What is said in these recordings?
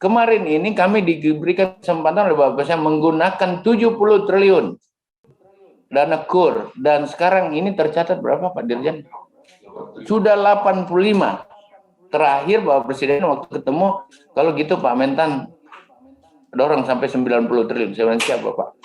kemarin ini kami diberikan kesempatan oleh Bapak Presiden menggunakan 70 triliun dana KUR, dan sekarang ini tercatat berapa Pak Dirjen? Sudah 85. Terakhir Bapak Presiden waktu ketemu, kalau gitu Pak Mentan dorong sampai 90 triliun. Saya bilang siap Bapak.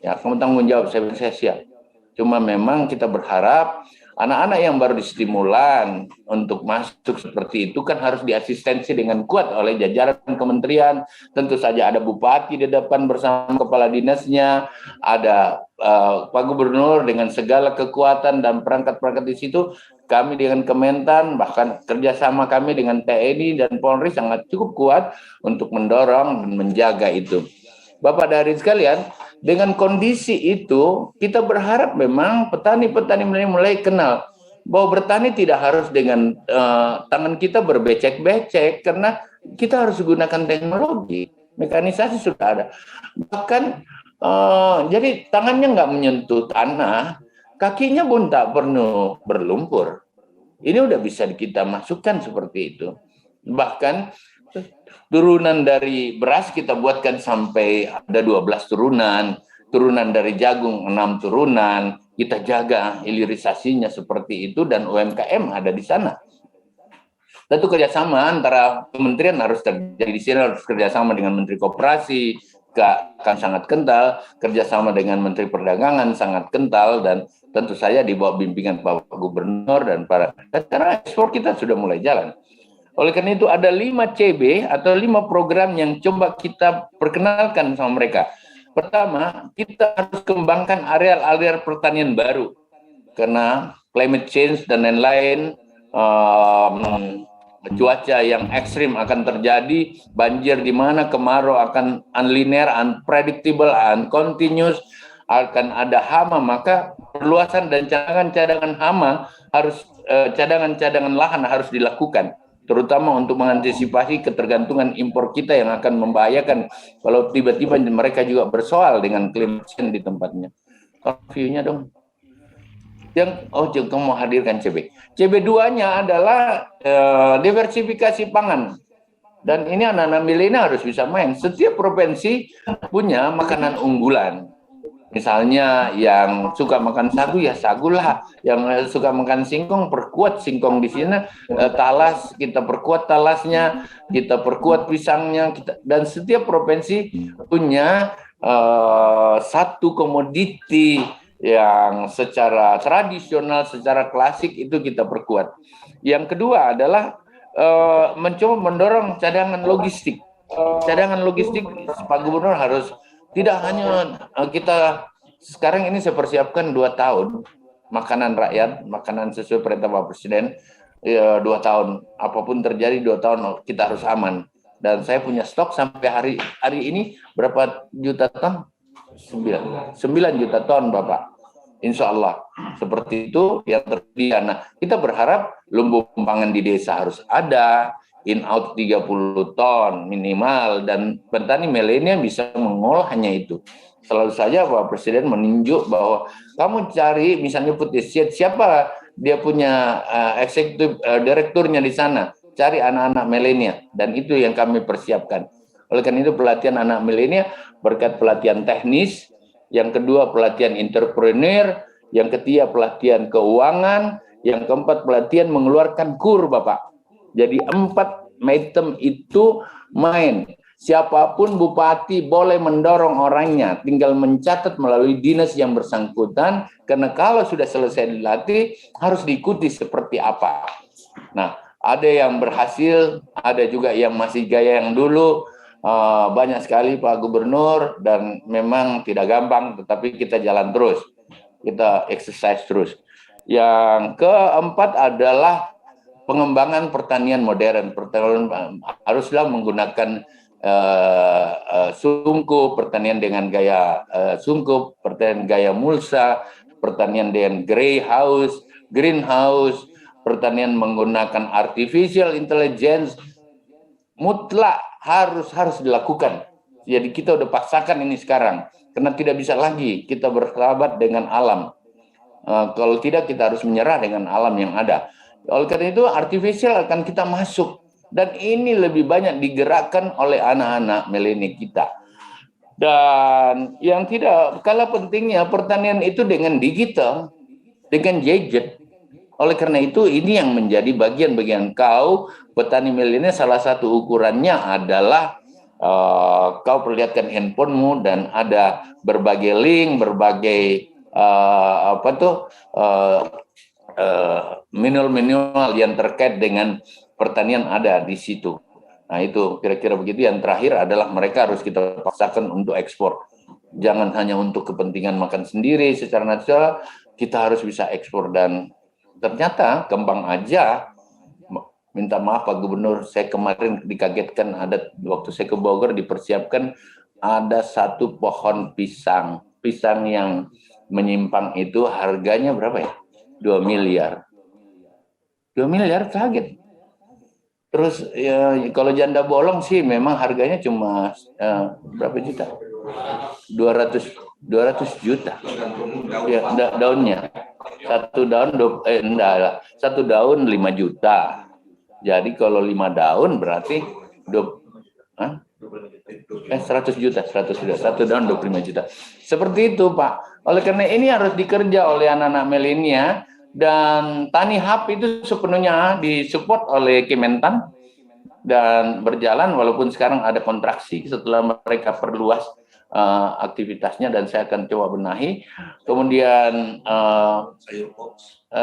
Ya, kamu tanggung jawab, saya siap. Cuma memang kita berharap anak-anak yang baru distimulan untuk masuk seperti itu kan harus diasistensi dengan kuat oleh jajaran kementerian. Tentu saja ada bupati di depan bersama kepala dinasnya, ada Pak Gubernur dengan segala kekuatan dan perangkat-perangkat di situ. Kami dengan Kementan, bahkan kerjasama kami dengan TNI dan Polri sangat cukup kuat untuk mendorong dan menjaga itu. Bapak dari sekalian, dengan kondisi itu kita berharap memang petani-petani mulai kenal bahwa bertani tidak harus dengan tangan kita berbecek-becek, karena kita harus gunakan teknologi. Mekanisasi sudah ada. Bahkan jadi tangannya nggak menyentuh tanah, kakinya pun tak perlu berlumpur. Ini udah bisa kita masukkan seperti itu. Bahkan turunan dari beras kita buatkan sampai ada 12 turunan, turunan dari jagung 6 turunan, kita jaga hilirisasinya seperti itu, dan UMKM ada di sana. Tentu kerjasama antara kementerian harus terjadi di sini, harus kerjasama dengan Menteri Koperasi, akan sangat kental, kerjasama dengan Menteri Perdagangan sangat kental, dan tentu saja di bawah bimbingan Pak Gubernur dan karena ekspor kita sudah mulai jalan. Oleh karena itu ada 5 CB atau 5 program yang coba kita perkenalkan sama mereka. Pertama, kita harus kembangkan areal-areal pertanian baru. Karena climate change dan lain-lain, cuaca yang ekstrim akan terjadi, banjir di mana, kemarau akan unlinear, unpredictable, uncontinuous, akan ada hama, maka perluasan dan cadangan-cadangan hama harus, cadangan-cadangan lahan harus dilakukan, terutama untuk mengantisipasi ketergantungan impor kita yang akan membahayakan kalau tiba-tiba mereka juga bersoal dengan climate change di tempatnya. View-nya dong. Kamu mau hadirkan CB. CB2-nya adalah diversifikasi pangan. Dan ini anak-anak milenial harus bisa main. Setiap provinsi punya makanan unggulan. Misalnya yang suka makan sagu ya sagu lah, yang suka makan singkong perkuat singkong di sini, talas kita perkuat talasnya, kita perkuat pisangnya, dan setiap provinsi punya satu komoditi yang secara tradisional, secara klasik itu kita perkuat. Yang kedua adalah mencoba mendorong cadangan logistik. Cadangan logistik Pak Gubernur harus tidak hanya kita sekarang ini saya persiapkan 2 tahun makanan rakyat, makanan sesuai perintah Bapak Presiden, 2 tahun. Apapun terjadi 2 tahun kita harus aman. Dan saya punya stok sampai hari ini berapa juta ton? 9 juta ton Bapak. Insya Allah seperti itu yang tersedia. Nah, kita berharap lumbung pangan di desa harus ada, in-out 30 ton minimal, dan petani milenial bisa mengolah hanya itu. Selalu saja Pak Presiden menunjuk bahwa kamu cari misalnya putih siapa dia punya eksekutif direkturnya di sana, cari anak-anak milenial, dan itu yang kami persiapkan. Oleh karena itu pelatihan anak milenial berkat pelatihan teknis, yang kedua pelatihan entrepreneur, yang ketiga pelatihan keuangan, yang keempat pelatihan mengeluarkan KUR Bapak. Jadi 4 item itu main. Siapapun bupati boleh mendorong orangnya, tinggal mencatat melalui dinas yang bersangkutan, karena kalau sudah selesai dilatih, harus diikuti seperti apa. Nah, ada yang berhasil, ada juga yang masih gaya yang dulu, banyak sekali Pak Gubernur, dan memang tidak gampang, tetapi kita jalan terus, kita exercise terus. Yang keempat adalah pengembangan pertanian modern. Pertanian haruslah menggunakan sungkup, pertanian dengan gaya sungkup, pertanian gaya mulsa, pertanian dengan greenhouse, pertanian menggunakan artificial intelligence, mutlak harus dilakukan. Jadi kita udah paksakan ini sekarang, karena tidak bisa lagi kita bersahabat dengan alam. Kalau tidak kita harus menyerah dengan alam yang ada. Oleh karena itu artificial akan kita masuk Dan ini lebih banyak digerakkan oleh anak-anak milenial kita. Dan yang tidak kalah pentingnya, pertanian itu dengan digital, dengan gadget. Oleh karena itu, ini yang menjadi bagian-bagian kau, petani milenial, salah satu ukurannya adalah kau perlihatkan handphonemu dan ada berbagai link, berbagai manual-manual yang terkait dengan pertanian ada di situ. Nah itu kira-kira begitu. Yang terakhir adalah mereka harus kita paksakan untuk ekspor. Jangan hanya untuk kepentingan makan sendiri secara natural, kita harus bisa ekspor. Dan ternyata kembang aja, minta maaf Pak Gubernur, saya kemarin dikagetkan ada waktu saya ke Bogor dipersiapkan ada satu pohon pisang yang menyimpang itu harganya berapa ya? 2 miliar. 2 miliar kaget. Terus ya, kalau janda bolong sih memang harganya cuma berapa juta? 200 juta. Ya, daunnya. Satu daun 5 juta. Jadi kalau 5 daun berarti 100 juta. Satu daun 25 juta. Seperti itu, Pak. Oleh karena ini harus dikerja oleh anak-anak milenial, dan Tani Hub itu sepenuhnya disupport oleh Kementan dan berjalan walaupun sekarang ada kontraksi setelah mereka perluas aktivitasnya, dan saya akan coba benahi. Kemudian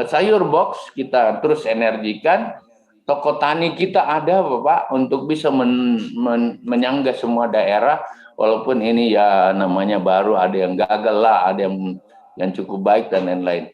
sayur box kita terus energikan. Toko tani kita ada Bapak untuk bisa menyangga semua daerah, walaupun ini ya namanya baru, ada yang gagal lah, ada yang cukup baik dan lain-lain.